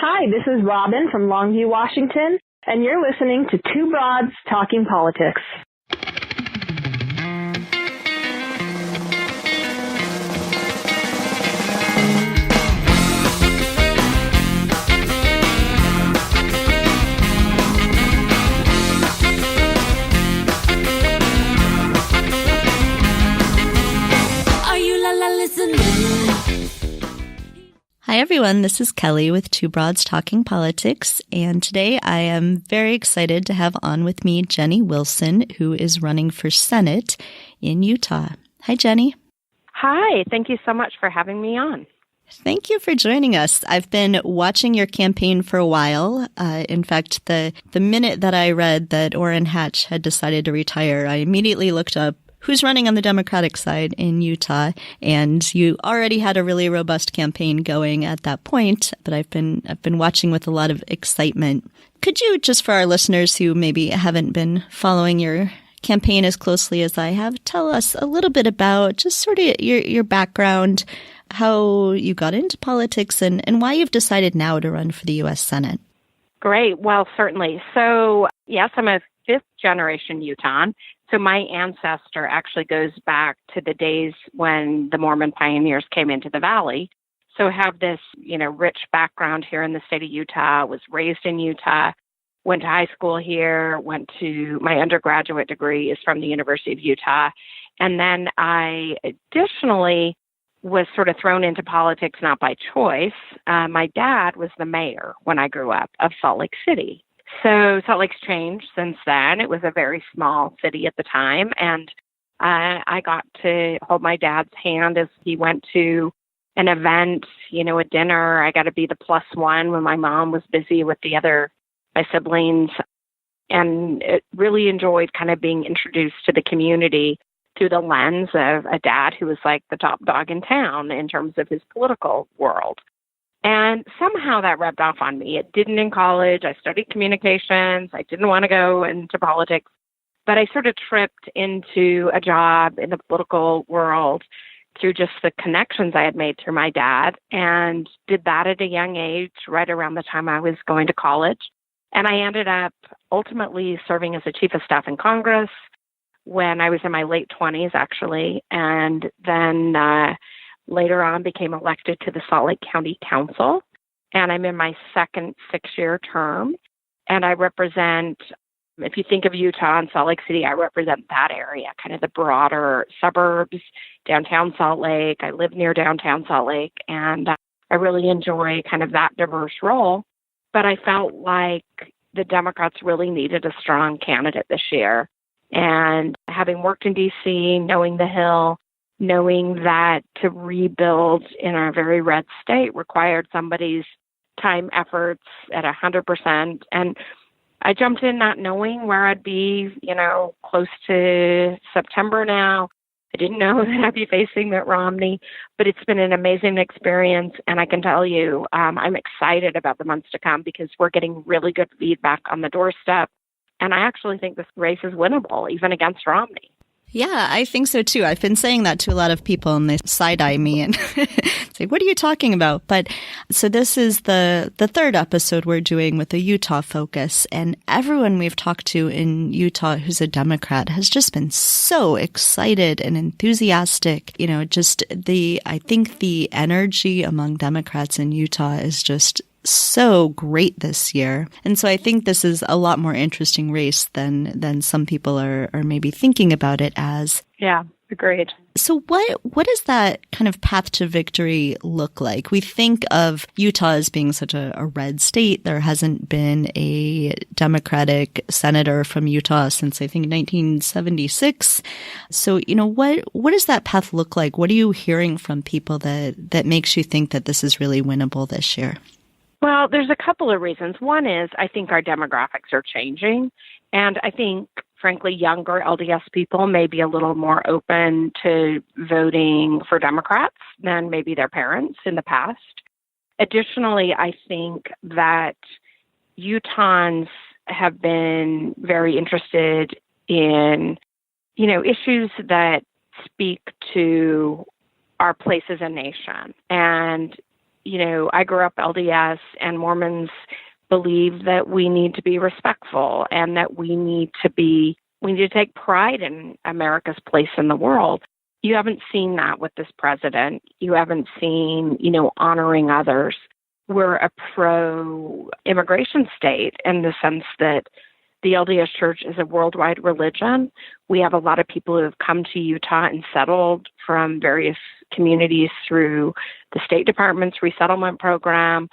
Hi, this is Robin from Longview, Washington, and you're listening to Two Broads Talking Politics. Are you listening? Hi, everyone. This is Kelly with Two Broads Talking Politics, and today I am very excited to have on with me Jenny Wilson, who is running for Senate in Utah. Hi, Jenny. Hi. Thank you so much for having me on. Thank you for joining us. I've been watching your campaign for a while. In fact, the minute that I read that Orrin Hatch had decided to retire, I immediately looked up who's running on the Democratic side in Utah, and you already had a really robust campaign going at that point, but I've been watching with a lot of excitement. Could you, just for our listeners who maybe haven't been following your campaign as closely as I have, tell us a little bit about just sort of your background, how you got into politics, and why you've decided now to run for the U.S. Senate? Great. Well, certainly. So, yes, I'm a fifth-generation Utahn. So my ancestor actually goes back to the days when the Mormon pioneers came into the valley. So I have this, rich background here in the state of Utah, was raised in Utah, went to high school here, went to my undergraduate degree is from the University of Utah. And then I additionally was sort of thrown into politics, not by choice. My dad was the mayor when I grew up of Salt Lake City. So Salt Lake's changed since then. It was a very small city at the time, and I got to hold my dad's hand as he went to an event, a dinner. I got to be the plus one when my mom was busy with my siblings, and it really enjoyed kind of being introduced to the community through the lens of a dad who was like the top dog in town in terms of his political world. And somehow that rubbed off on me. It didn't in college. I studied communications. I didn't want to go into politics, but I sort of tripped into a job in the political world through just the connections I had made through my dad, and did that at a young age, right around the time I was going to college. And I ended up ultimately serving as a chief of staff in Congress when I was in my late 20s, actually, and then later on became elected to the Salt Lake County Council, and I'm in my second 6-year term. And I represent, if you think of Utah and Salt Lake City, I represent that area, kind of the broader suburbs, downtown Salt Lake. I live near downtown Salt Lake, and I really enjoy kind of that diverse role. But I felt like the Democrats really needed a strong candidate this year. And having worked in D.C., knowing the Hill, knowing that to rebuild in a very red state required somebody's time, efforts at 100%. And I jumped in not knowing where I'd be, close to September now. I didn't know that I'd be facing Mitt Romney, but it's been an amazing experience. And I can tell you, I'm excited about the months to come because we're getting really good feedback on the doorstep. And I actually think this race is winnable, even against Romney. Yeah, I think so too. I've been saying that to a lot of people, and they side-eye me and say, what are you talking about? But so this is the third episode we're doing with a Utah focus, and everyone we've talked to in Utah who's a Democrat has just been so excited and enthusiastic. I think the energy among Democrats in Utah is just so great this year. And so I think this is a lot more interesting race than some people are maybe thinking about it as. Yeah, agreed. So what does that kind of path to victory look like? We think of Utah as being such a red state. There hasn't been a Democratic senator from Utah since I think 1976. So, what does that path look like? What are you hearing from people that makes you think that this is really winnable this year? Well, there's a couple of reasons. One is I think our demographics are changing, and I think, frankly, younger LDS people may be a little more open to voting for Democrats than maybe their parents in the past. Additionally, I think that Utahns have been very interested in, issues that speak to our place as a nation. And I grew up LDS, and Mormons believe that we need to be respectful and that we need to take pride in America's place in the world. You haven't seen that with this president. You haven't seen, honoring others. We're a pro-immigration state in the sense that the LDS Church is a worldwide religion. We have a lot of people who have come to Utah and settled from various communities through the State Department's resettlement program.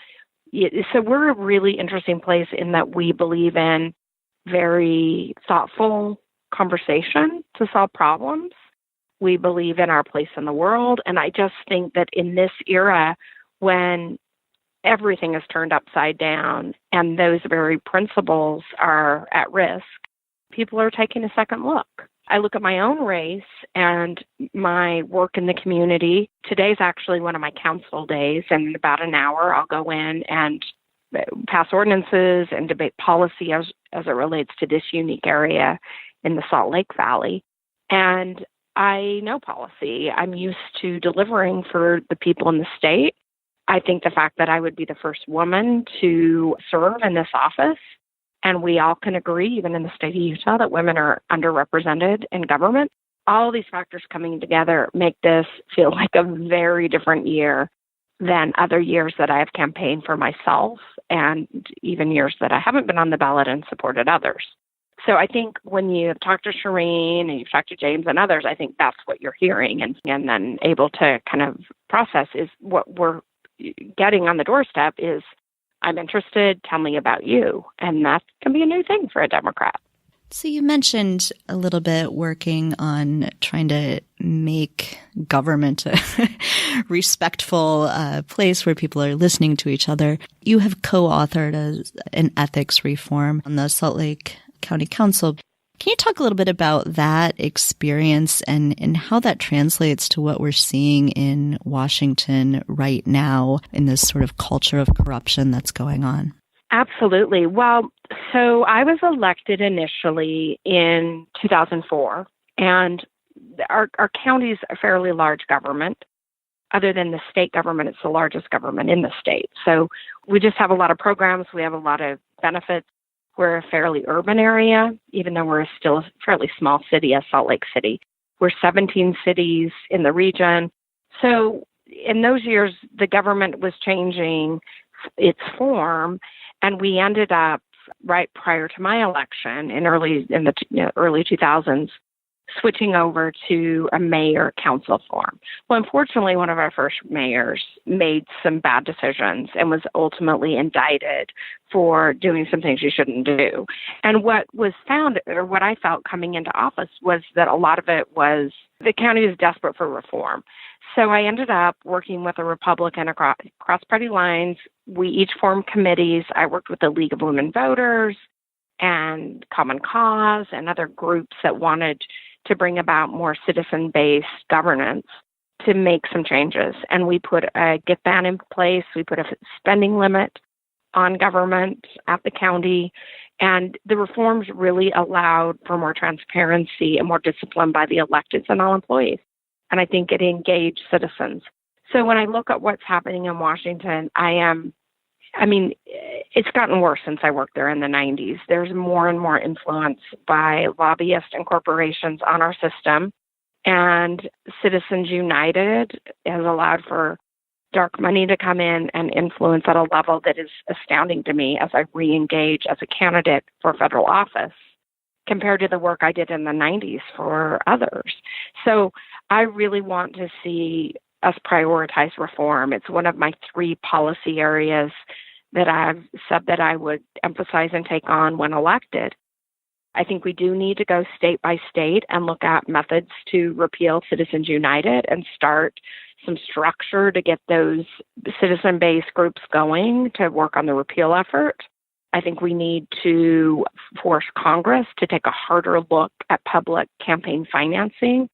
So we're a really interesting place in that we believe in very thoughtful conversation to solve problems. We believe in our place in the world. And I just think that in this era, when everything is turned upside down and those very principles are at risk, people are taking a second look. I look at my own race and my work in the community. Today's actually one of my council days, and in about an hour I'll go in and pass ordinances and debate policy as it relates to this unique area in the Salt Lake Valley. And I know policy. I'm used to delivering for the people in the state. I think the fact that I would be the first woman to serve in this office, and we all can agree, even in the state of Utah, that women are underrepresented in government, all these factors coming together make this feel like a very different year than other years that I have campaigned for myself and even years that I haven't been on the ballot and supported others. So I think when you've talked to Shireen and you've talked to James and others, I think that's what you're hearing and then able to kind of process is what we're getting on the doorstep is, I'm interested, tell me about you. And that can be a new thing for a Democrat. So you mentioned a little bit working on trying to make government a respectful place where people are listening to each other. You have co-authored an ethics reform on the Salt Lake County Council. Can you talk a little bit about that experience and how that translates to what we're seeing in Washington right now in this sort of culture of corruption that's going on? Absolutely. Well, so I was elected initially in 2004, and our county is a fairly large government. Other than the state government, it's the largest government in the state. So we just have a lot of programs. We have a lot of benefits. We're a fairly urban area, even though we're still a fairly small city as Salt Lake City. We're 17 cities in the region. So in those years, the government was changing its form, and we ended up right prior to my election in the early 2000s, switching over to a mayor-council form. Well, unfortunately, one of our first mayors made some bad decisions and was ultimately indicted for doing some things you shouldn't do. And what was found, or what I felt coming into office, was that a lot of it was the county was desperate for reform. So I ended up working with a Republican across party lines. We each formed committees. I worked with the League of Women Voters and Common Cause and other groups that wanted to bring about more citizen-based governance to make some changes. And we put a gift ban in place. We put a spending limit on government at the county. And the reforms really allowed for more transparency and more discipline by the electeds and all employees. And I think it engaged citizens. So when I look at what's happening in Washington, it's gotten worse since I worked there in the 90s. There's more and more influence by lobbyists and corporations on our system. And Citizens United has allowed for dark money to come in and influence at a level that is astounding to me as I re-engage as a candidate for federal office compared to the work I did in the 90s for others. So I really want to see us prioritize reform. It's one of my 3 policy areas that I've said that I would emphasize and take on when elected. I think we do need to go state by state and look at methods to repeal Citizens United and start some structure to get those citizen-based groups going to work on the repeal effort. I think we need to force Congress to take a harder look at public campaign financing.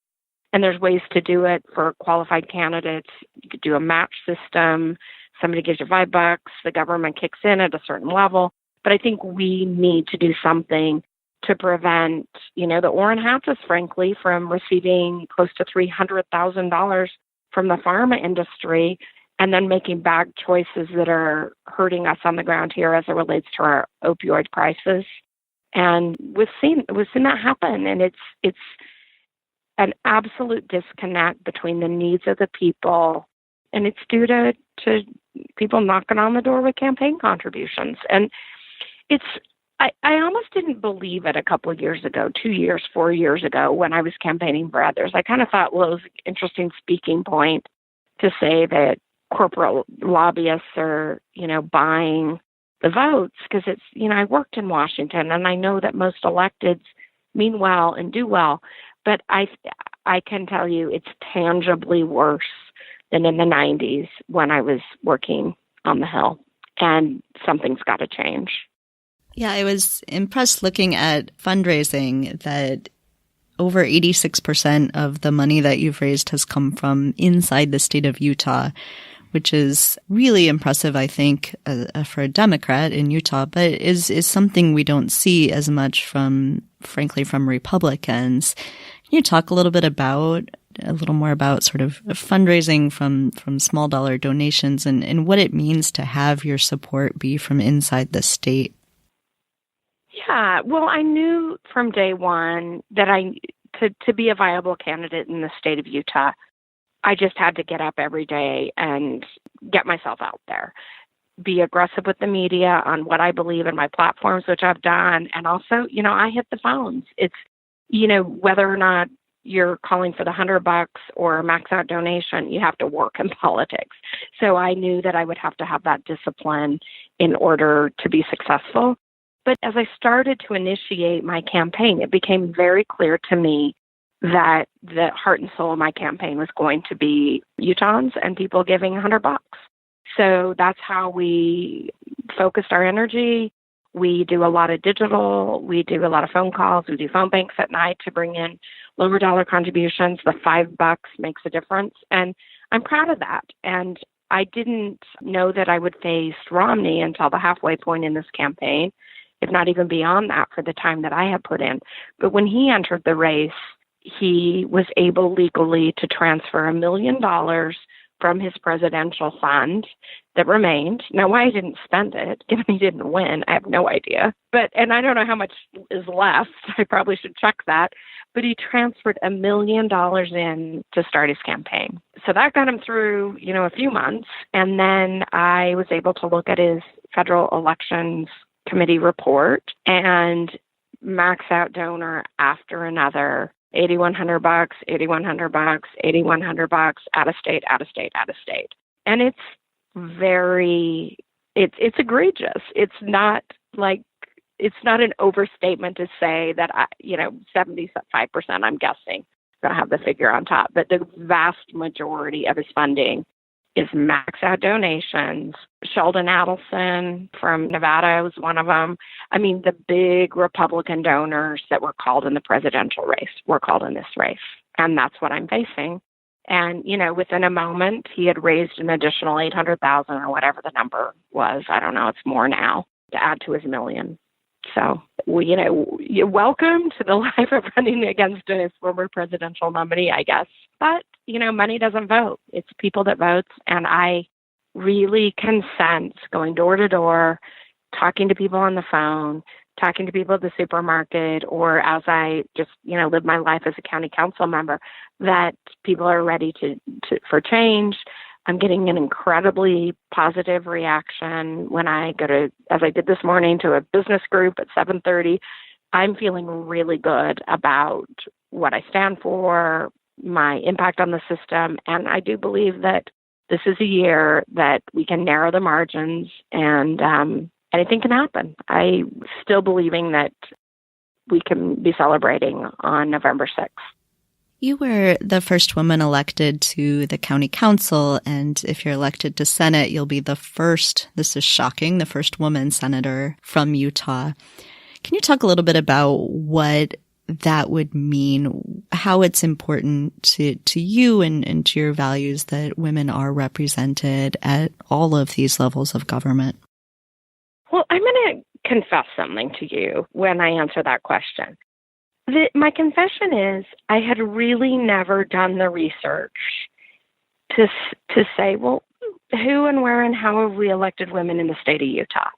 And there's ways to do it for qualified candidates. You could do a match system. Somebody gives you $5, the government kicks in at a certain level. But I think we need to do something to prevent, the Orrin Hatches, frankly, from receiving close to $300,000 from the pharma industry and then making bad choices that are hurting us on the ground here as it relates to our opioid crisis. And we've seen that happen, and it's an absolute disconnect between the needs of the people, and it's due to people knocking on the door with campaign contributions. And I almost didn't believe it a couple of years ago, 2 years, 4 years ago, when I was campaigning for others. I kind of thought, well, it was an interesting speaking point to say that corporate lobbyists are, buying the votes, because it's, I worked in Washington, and I know that most electeds mean well and do well, but I can tell you it's tangibly worse than in the 90s when I was working on the Hill, and something's got to change. Yeah, I was impressed looking at fundraising that over 86% of the money that you've raised has come from inside the state of Utah, which is really impressive, I think, for a Democrat in Utah, but is something we don't see as much frankly, from Republicans. Can you talk a little more about sort of fundraising from small dollar donations and what it means to have your support be from inside the state? Yeah, well, I knew from day one that to be a viable candidate in the state of Utah, I just had to get up every day and get myself out there, be aggressive with the media on what I believe in my platforms, which I've done. And also, I hit the phones. It's, whether or not you're calling for the $100 or a max out donation, you have to work in politics. So I knew that I would have to have that discipline in order to be successful. But as I started to initiate my campaign, it became very clear to me that the heart and soul of my campaign was going to be Utahns and people giving $100. So that's how we focused our energy. We do a lot of digital. We do a lot of phone calls. We do phone banks at night to bring in lower dollar contributions. The $5 makes a difference. And I'm proud of that. And I didn't know that I would face Romney until the halfway point in this campaign, if not even beyond that for the time that I had put in. But when he entered the race, he was able legally to transfer $1 million from his presidential fund that remained. Now, why he didn't spend it, given he didn't win, I have no idea. And I don't know how much is left. I probably should check that. But he transferred $1 million in to start his campaign. So that got him through, a few months. And then I was able to look at his federal elections committee report and max out donor after another. $8,100, $8,100, $8,100, out of state. And it's it's egregious. It's not an overstatement to say that 75%, I'm guessing, I don't have the figure on top, but the vast majority of his funding is max out donations. Sheldon Adelson from Nevada was one of them. I mean, the big Republican donors that were called in the presidential race were called in this race. And that's what I'm facing. And, within a moment, he had raised an additional $800,000 or whatever the number was. I don't know. It's more now to add to his $1 million. So, you're welcome to the life of running against a former presidential nominee, I guess. But, money doesn't vote. It's people that vote. And I really can sense going door to door, talking to people on the phone, talking to people at the supermarket, or as I just, live my life as a county council member, that people are ready for change. I'm getting an incredibly positive reaction when I go to, as I did this morning, to a business group at 7:30. I'm feeling really good about what I stand for, my impact on the system, and I do believe that this is a year that we can narrow the margins and anything can happen. I'm still believing that we can be celebrating on November 6th. You were the first woman elected to the county council, and if you're elected to Senate, you'll be the first, this is shocking, the first woman senator from Utah. Can you talk a little bit about what that would mean, how it's important to you and to your values that women are represented at all of these levels of government? Well, I'm going to confess something to you when I answer that question. My confession is I had really never done the research to say, well, who and where and how have we elected women in the state of Utah?